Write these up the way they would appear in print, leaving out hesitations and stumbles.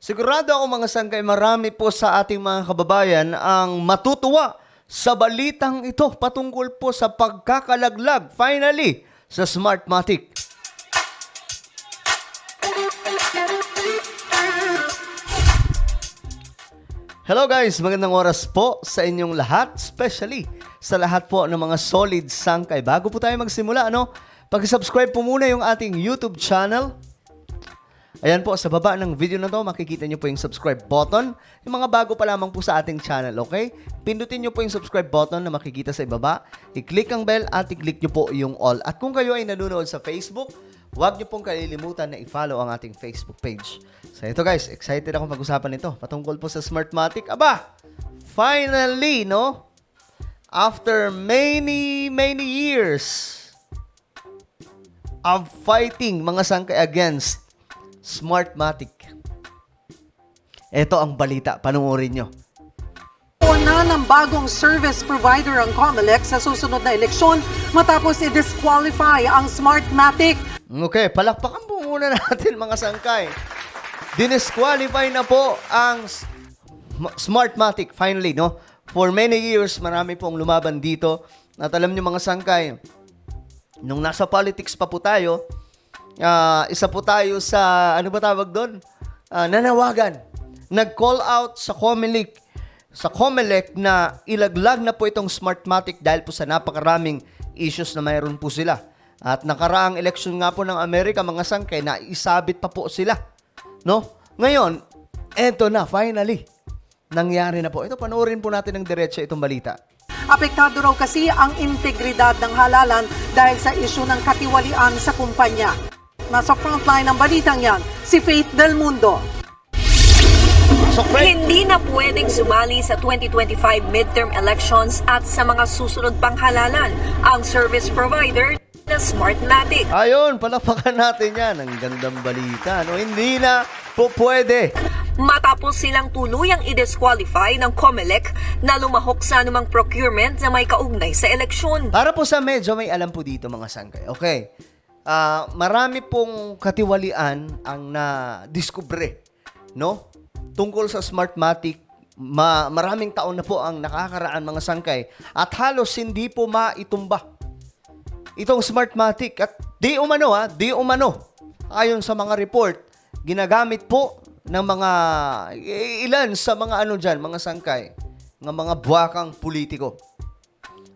Sigurado ako mga sangkay, marami po sa ating mga kababayan ang matutuwa sa balitang ito patungkol po sa pagkakalaglag finally sa Smartmatic. Hello guys, magandang oras po sa inyong lahat, especially sa lahat po ng mga solid sangkay. Bago po tayo magsimula, pag-subscribe po muna yung ating YouTube channel. Ayan po, sa baba ng video na to, makikita nyo po yung subscribe button. Yung mga bago pa lamang po sa ating channel, okay? Pindutin nyo po yung subscribe button na makikita sa ibaba. I-click ang bell at i-click nyo po yung all. At kung kayo ay nanonood sa Facebook, huwag nyo pong kalilimutan na i-follow ang ating Facebook page. So ito guys, excited akong pag-usapan ito patungkol po sa Smartmatic. Aba, finally, after many years of fighting mga sangkay against Smartmatic, ito ang balita, panoorin nyo. Na ng bagong service provider ang COMELEC sa susunod na eleksyon matapos i-disqualify ang Smartmatic. Okay, palakpakan po muna natin mga sangkay. Dinisqualify na po ang Smartmatic finally, For many years, marami pong lumaban dito. At alam nyo mga sangkay, nung nasa politics pa po tayo, isa po tayo sa, ano ba tawag doon? Nanawagan. Nag-call out sa COMELEC na ilaglag na po itong Smartmatic dahil po sa napakaraming issues na mayroon po sila. At nakaraang eleksyon nga po ng Amerika, mga sangkay, na isabit pa po sila. Ngayon, eto na, finally. Nangyari na po. Ito, panoorin po natin ng diretso itong balita. Apektado raw kasi ang integridad ng halalan dahil sa isyu ng katiwalian sa kumpanya. Nasa frontline ng balitang yan, si Faith Del Mundo. Hindi na pwedeng sumali sa 2025 midterm elections at sa mga susunod pang halalan ang service provider na Smartmatic. Ayun, palakpakan natin yan. Ang gandang balita. Hindi na po pwede. Matapos silang tuluyang i-disqualify ng COMELEC na lumahok sa anumang procurement na may kaugnay sa eleksyon. Para po sa medyo may alam po dito mga sangkay. Okay. Marami pong katiwalian ang na-discover, tungkol sa Smartmatic. Maraming taon na po ang nakakaraan mga sangkay at halos hindi po maitumba itong Smartmatic. At di umano, ayon sa mga report, ginagamit po ng mga ilan sa mga mga sangkay, ng mga buwakang politiko.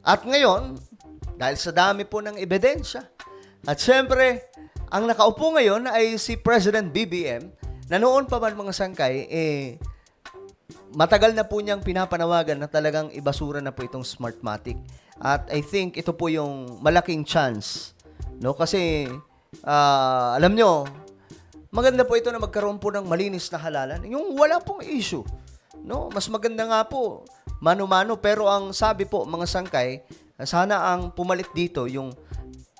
At ngayon, dahil sa dami po ng ebidensya, at syempre, ang nakaupo ngayon ay si President BBM, na noon pa man mga sangkay, matagal na po niyang pinapanawagan na talagang ibasura na po itong Smartmatic. At I think ito po yung malaking chance. Kasi, alam nyo, maganda po ito na magkaroon po ng malinis na halalan. Yung wala pong issue. Mas maganda nga po, mano-mano. Pero ang sabi po, mga sangkay, sana ang pumalit dito yung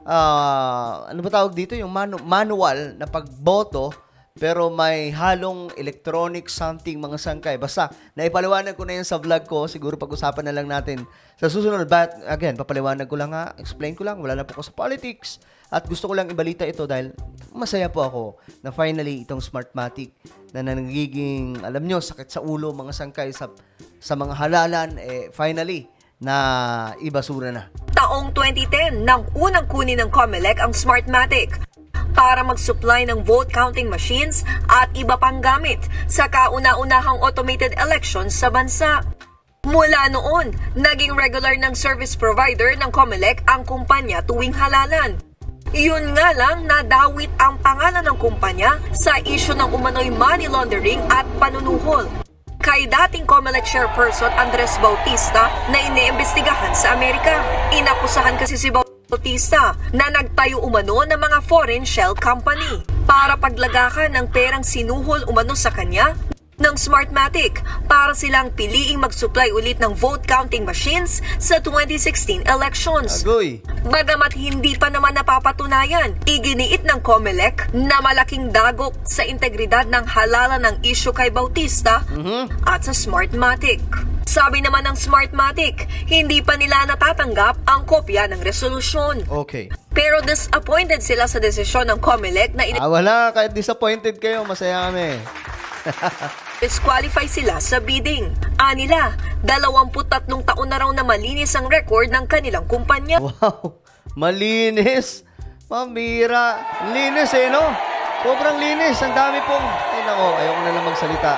yung manual na pagboto pero may halong electronic something mga sangkay. Basta, naipaliwanag ko na yan sa vlog ko. Siguro pag-usapan na lang natin sa susunod. But again, papaliwanag ko lang explain ko lang. Wala na po ako sa politics. At gusto ko lang ibalita ito dahil masaya po ako na finally itong Smartmatic na nagiging, alam nyo, sakit sa ulo mga sangkay sa mga halalan, finally na ibasura na. Taong 2010 nang unang kunin ng COMELEC ang Smartmatic para mag-supply ng vote counting machines at iba pang gamit sa kauna-unahang automated elections sa bansa. Mula noon, naging regular ng service provider ng COMELEC ang kumpanya tuwing halalan. Yun nga lang, nadawit ang pangalan ng kumpanya sa isyu ng umano'y money laundering at panunuhol kay dating COMELEC chairperson Andres Bautista na iniimbestigahan sa Amerika. Inakusahan kasi si Bautista na nagtayo umano ng mga foreign shell company para paglagakan ng perang sinuhol umano sa kanya ng Smartmatic para silang piliing mag-supply ulit ng vote counting machines sa 2016 elections. Agoy. Bagamat hindi pa naman napapatunayan, iginiit ng COMELEC na malaking dagok sa integridad ng halalan ng issue kay Bautista at sa Smartmatic. Sabi naman ng Smartmatic, hindi pa nila natatanggap ang kopya ng resolusyon. Okay. Pero disappointed sila sa desisyon ng COMELEC na Wala, kahit disappointed kayo, masaya kami. disqualify sila sa bidding. Anila, 23 taon na raw na malinis ang record ng kanilang kumpanya. Wow, malinis. Mamira. Linis no? Sobrang linis. Ang dami pong... Ay nako, ayoko na lang magsalita.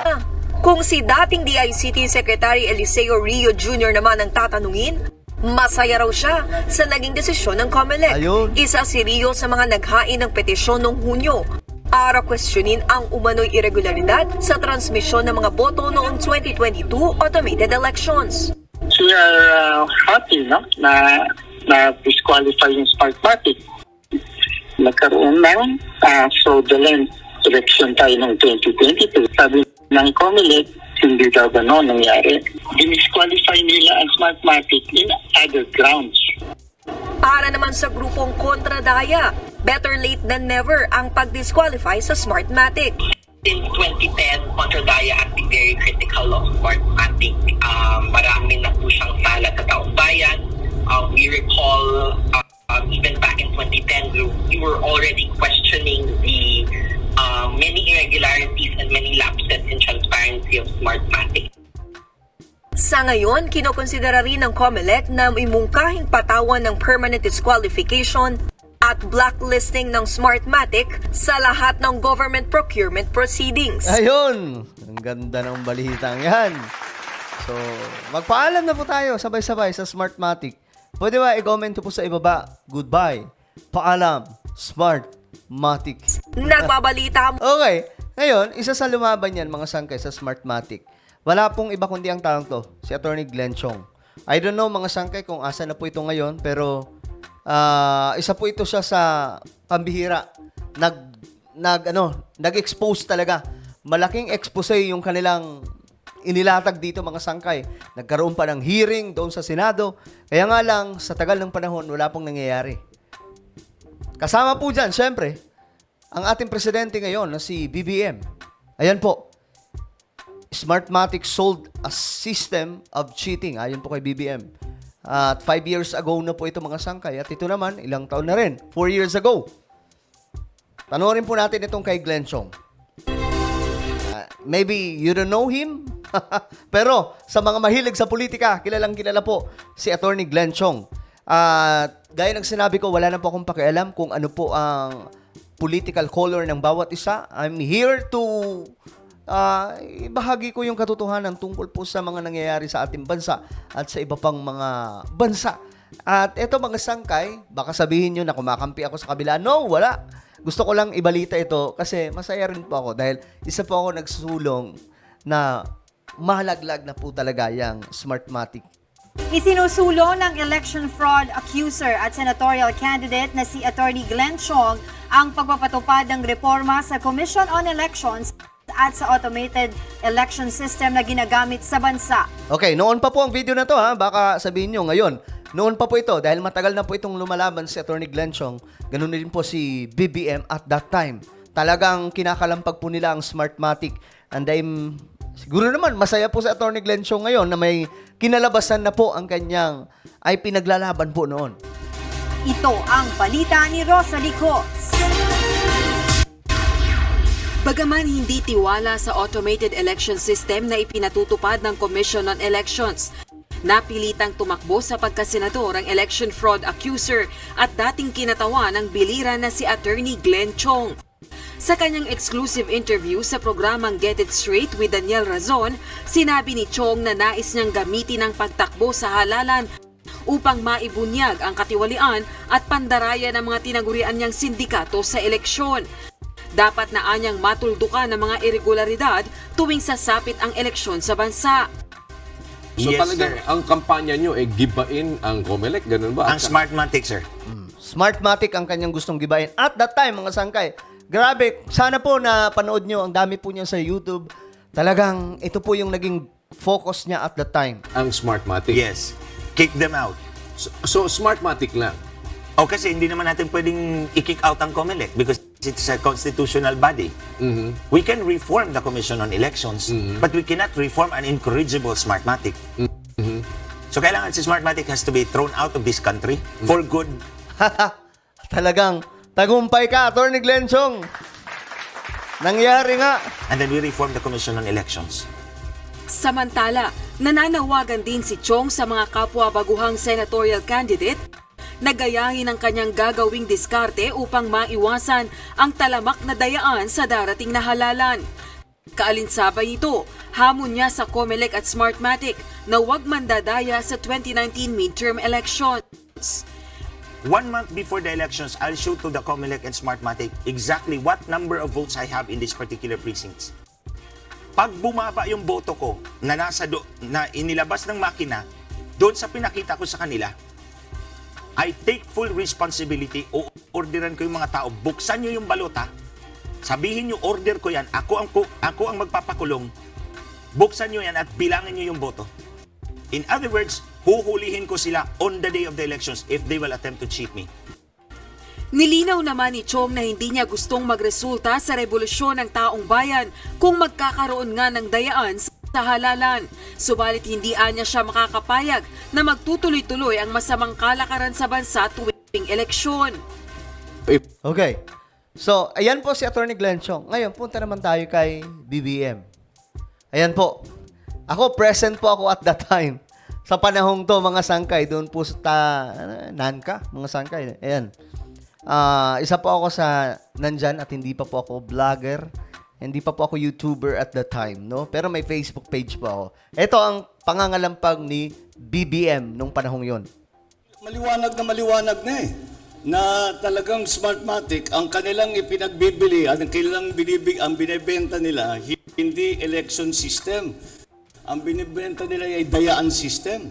Kung si dating DICT Secretary Eliseo Rio Jr. naman ang tatanungin, masaya raw siya sa naging desisyon ng COMELEC. Ayun. Isa si Rio sa mga naghain ng petisyon noong Hunyo para questionin ang umano'y irregularidad sa transmisyon ng mga boto noong 2022 automated elections. We are happy na disqualify yung Smartmatic. Nagkaroon ng fraudulent election tayo ng 2022. Sabi ng COMELEC, hindi daw gano'n nangyari. Dinisqualify nila ang Smartmatic in other grounds. Para naman sa grupong kontradaya, better late than never ang pag-disqualify sa Smartmatic. Since 2010, Kontradaya has been very critical of Smartmatic. Marami na po siyang sala sa taong bayan. We recall even back in 2010, we were already questioning the many irregularities and many lapses in transparency of Smartmatic. Sa ngayon, kinokonsidera rin ng COMELEC na imungkahing patawan ng permanent disqualification at blacklisting ng Smartmatic sa lahat ng government procurement proceedings. Ayun! Ang ganda ng balitang yan. So, magpaalam na po tayo sabay-sabay sa Smartmatic. Pwede ba i-comment po sa ibaba? Goodbye. Paalam. Smartmatic. Nagbabalita Okay. Ngayon, isa sa lumaban yan, mga sangkay, sa Smartmatic. Wala pong iba kundi ang taong to, si Attorney Glenn Chong. I don't know, mga sangkay, kung asa na po ito ngayon, pero isa po ito siya sa pambihira. Nag-expose talaga. Malaking expose yung kanilang inilatag dito, mga sangkay. Nagkaroon pa ng hearing doon sa Senado. Kaya nga lang, sa tagal ng panahon, wala pong nangyayari. Kasama po dyan, syempre, ang ating presidente ngayon na si BBM. Ayan po. Smartmatic sold a system of cheating. Ayon po kay BBM. At 5 years ago na po ito, mga sangkay. At ito naman, ilang taon na rin. 4 years ago. Panoorin po natin itong kay Glenn Chong. Maybe you don't know him. Pero sa mga mahilig sa politika, kilalang kilala po si Attorney Glenn Chong. At gaya ng sinabi ko, wala na po akong pakialam kung ano po ang political color ng bawat isa. I'm here to ibahagi ko yung katotohanan tungkol po sa mga nangyayari sa ating bansa at sa iba pang mga bansa. At eto, mga sangkay, baka sabihin nyo na kumakampi ako sa kabila. No, wala. Gusto ko lang ibalita ito kasi masaya rin po ako dahil isa po ako nagsusulong na mahalaglag na po talaga yung Smartmatic. Isinusulong ng election fraud accuser at senatorial candidate na si Attorney Glenn Chong ang pagpapatupad ng reforma sa Commission on Elections at sa automated election system na ginagamit sa bansa. Okay, noon pa po ang video na to ha. Baka sabihin nyo ngayon, noon pa po ito dahil matagal na po itong lumalaban si Attorney Glenn Chong. Ganun din po si BBM at that time. Talagang kinakalampag po nila ang Smartmatic. And siguro naman masaya po si Attorney Glenn Chong ngayon na may kinalabasan na po ang kanyang ay pinaglalaban po noon. Ito ang balita ni Rosalie Cox. Bagaman hindi tiwala sa automated election system na ipinatutupad ng Commission on Elections, napilitang tumakbo sa pagkasenador ang election fraud accuser at dating kinatawan ng biliran na si Attorney Glenn Chong. Sa kanyang exclusive interview sa programang Get It Straight with Daniel Razon, sinabi ni Chong na nais niyang gamitin ang pagtakbo sa halalan upang maibunyag ang katiwalian at pandaraya ng mga tinagurian niyang sindikato sa eleksyon. Dapat na anyang matuldukan ng mga irregularidad tuwing sasapit ang eleksyon sa bansa. So Yes, talagang sir. ang kampanya nyo ay gibain ang COMELEC, ganun ba? Ang Smartmatic, sir. Smartmatic ang kanyang gustong gibayin. At that time, mga sangkay, grabe, sana po na panood nyo, ang dami po niya sa YouTube. Talagang ito po yung naging focus niya at that time. Ang Smartmatic. Yes. Kick them out. So Smartmatic lang. O kasi hindi naman natin pwedeng i-kick out ang COMELEC because it's a constitutional body. We can reform the Commission on Elections, but we cannot reform an incorrigible Smartmatic. So kailangan si Smartmatic has to be thrown out of this country for good. Talagang tagumpay ka, Attorney Glenn Chong. Nangyari nga. And then we reformed the Commission on Elections. Samantala, nananawagan din si Chong sa mga kapwa baguhang senatorial candidate na gayahin ang kanyang gagawing diskarte upang maiwasan ang talamak na dayaan sa darating na halalan. Kaalinsabay ito, hamon niya sa COMELEC at Smartmatic na huwag mandadaya sa 2019 midterm elections. 1 month before the elections, I'll show to the COMELEC and Smartmatic exactly what number of votes I have in these particular precincts. Pag bumaba yung boto ko na na inilabas ng makina, doon sa pinakita ko sa kanila, I take full responsibility o orderan ko yung mga tao, buksan nyo yung balota, sabihin nyo order ko yan, ako ang magpapakulong, buksan nyo yan at bilangin nyo yung boto. In other words, huhulihin ko sila on the day of the elections if they will attempt to cheat me. Nilinaw naman ni Chong na hindi niya gustong magresulta sa rebolusyon ng taong bayan kung magkakaroon nga ng dayaan sa halalan. Subalit hindi anya siya makakapayag na magtutuloy-tuloy ang masamang kalakaran sa bansa tuwing eleksyon. Okay. So, ayan po si Attorney Glenn Chong. Ngayon, punta naman tayo kay BBM. Ayan po. Ako, present po ako at that time. Sa panahong to, mga sangkay, doon po sa Nanka, mga sangkay. Ayan. Isa po ako sa nandyan at hindi pa po ako vlogger. Hindi pa po ako YouTuber at that time, no? Pero may Facebook page po ako. Ito ang pangangalampag ni BBM nung panahong yon. Maliwanag na eh. Na talagang Smartmatic, ang kanilang ipinagbibili, ang binibenta nila, hindi election system. Ang binibenta nila ay dayaan system.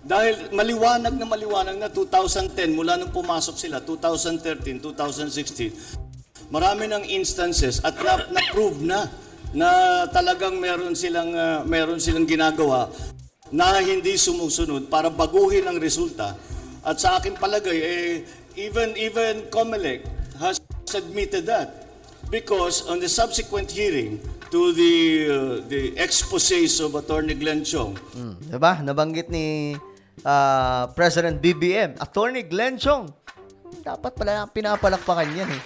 Dahil maliwanag na 2010, mula nung pumasok sila, 2013, 2016, marami ng instances at na-prove na talagang meron silang ginagawa na hindi sumusunod para baguhin ang resulta. At sa aking palagay, even COMELEC has admitted that because on the subsequent hearing to the exposés of Attorney Glenn Chong, Diba? Nabanggit ni President BBM, Attorney Glenn Chong. Dapat pala pinapalakpakan yan eh.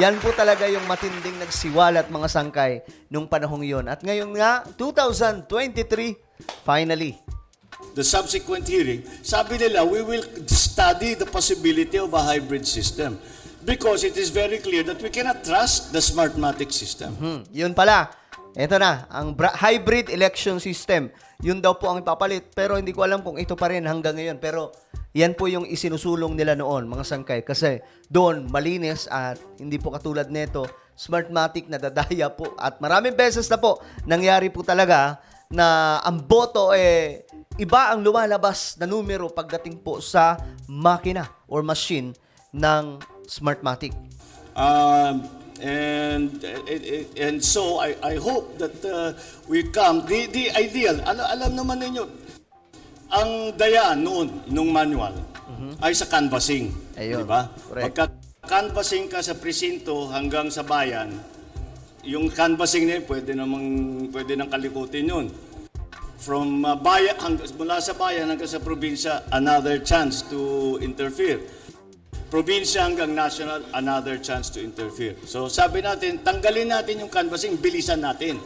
Yan po talaga yung matinding nagsiwalat mga sangkay nung panahong yon. At ngayon nga, 2023, finally. the subsequent hearing, sabi nila, we will study the possibility of a hybrid system because it is very clear that we cannot trust the Smartmatic system. Yun pala. Ito na, ang hybrid election system. Yun daw po ang ipapalit. Pero hindi ko alam kung ito pa rin hanggang ngayon. Pero yan po yung isinusulong nila noon, mga sangkay. Kasi doon, malinis at hindi po katulad nito, Smartmatic na dadaya po. At maraming beses na po, nangyari po talaga na ang boto iba ang lumalabas na numero pagdating po sa makina or machine ng Smartmatic. And so I hope that we come the ideal. Alam naman ninyo, ang daya nung manual ay sa canvassing, Ayun, di ba? correct. Pagka canvassing ka sa presinto hanggang sa bayan, yung canvassing na yun, pwede nang kalikutin yun. From bayan mula sa bayan hanggang sa probinsya, another chance to interfere. Probinsya hanggang national, another chance to interfere. So sabi natin, tanggalin natin yung canvassing, bilisan natin.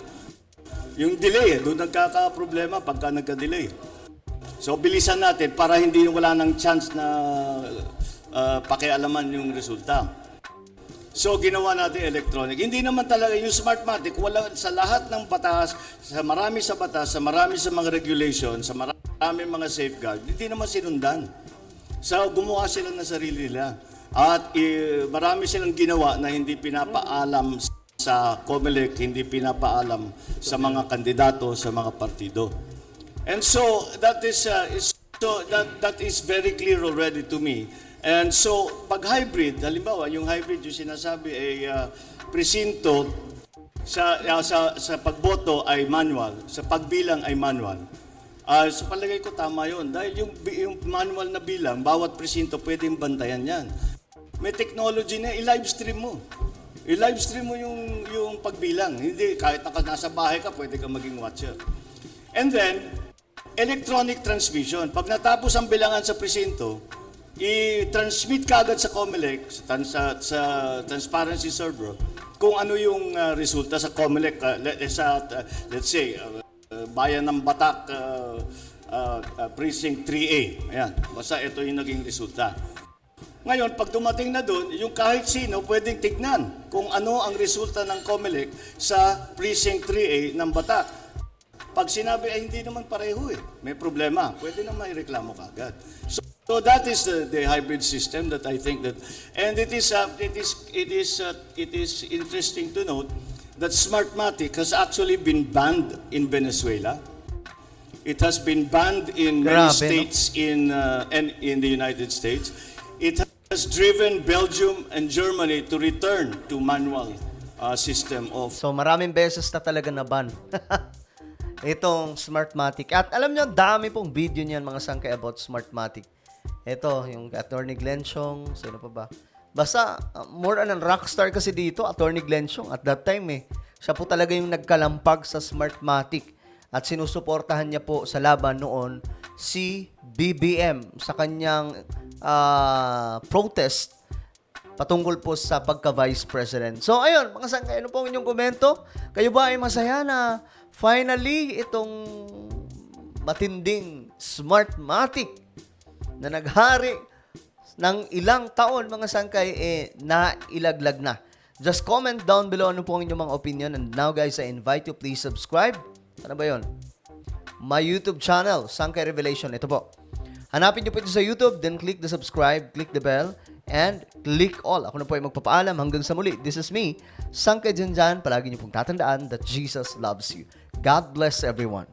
Yung delay, doon nagkaka-problema pagka nagka-delay. So bilisan natin para hindi wala nang chance na pakialaman yung resulta. So ginawa natin electronic. Hindi naman talaga yung Smartmatic, wala sa lahat ng batas, sa marami sa mga regulations, sa marami mga safeguard, hindi naman sinundan. So, gumawa sila ng sarili nila. At marami silang ginawa na hindi pinapaalam sa COMELEC, hindi pinapaalam sa mga kandidato, sa mga partido. And so, that is very clear already to me. And so, pag hybrid, halimbawa, yung hybrid yung sinasabi ay presinto sa pagboto ay manual, sa pagbilang ay manual. Sa palagay ko tama yun. Dahil yung manual na bilang, bawat presinto pwedeng bantayan yan. May technology na, i-live stream mo. I-live stream mo yung pagbilang. Hindi, kahit nasa bahay ka, pwede ka maging watcher. And then, electronic transmission. Pag natapos ang bilangan sa presinto, i-transmit kaagad sa COMELEC, sa transparency server, kung ano yung resulta sa COMELEC, let's say, Bayan ng Batak, Precinct 3A. Ayan, basta ito yung naging resulta. Ngayon, pag dumating na doon, yung kahit sino pwedeng tignan kung ano ang resulta ng COMELEC sa Precinct 3A ng Batak. Pag sinabi ay hindi naman pareho may problema, pwede na may reklamo kaagad. So that is the hybrid system that I think that, and it is interesting to note that Smartmatic has actually been banned in Venezuela. It has been banned in many Grabe, no? states and in the United States. It has driven Belgium and Germany to return to manual system of. So maraming beses na talaga na-ban itong Smartmatic. At alam nyo, dami pong video niyan mga sangkay about Smartmatic. Ito, yung Attorney Glenn Chong, sino pa ba? Basta, more an rockstar kasi dito, Attorney Glenn Chong. At that time siya po talaga yung nagkalampag sa Smartmatic. At sinusuportahan niya po sa laban noon si BBM sa kanyang protest patungkol po sa pagka-Vice President. So, ayun, mga sangkay, ano po ang inyong komento? Kayo ba ay masaya na finally itong matinding Smartmatic na naghari ng ilang taon, mga sangkay, nailaglag na? Just comment down below ano po ang inyong mga opinion. And now, guys, I invite you, please subscribe. Ano ba yun? My YouTube channel, Sangkay Revelation. Ito po. Hanapin niyo po ito sa YouTube, then click the subscribe, click the bell, and click all. Ako na po ay magpapaalam hanggang sa muli. This is me, Sangkay Janjan. Palagi niyo pong tatandaan that Jesus loves you. God bless everyone.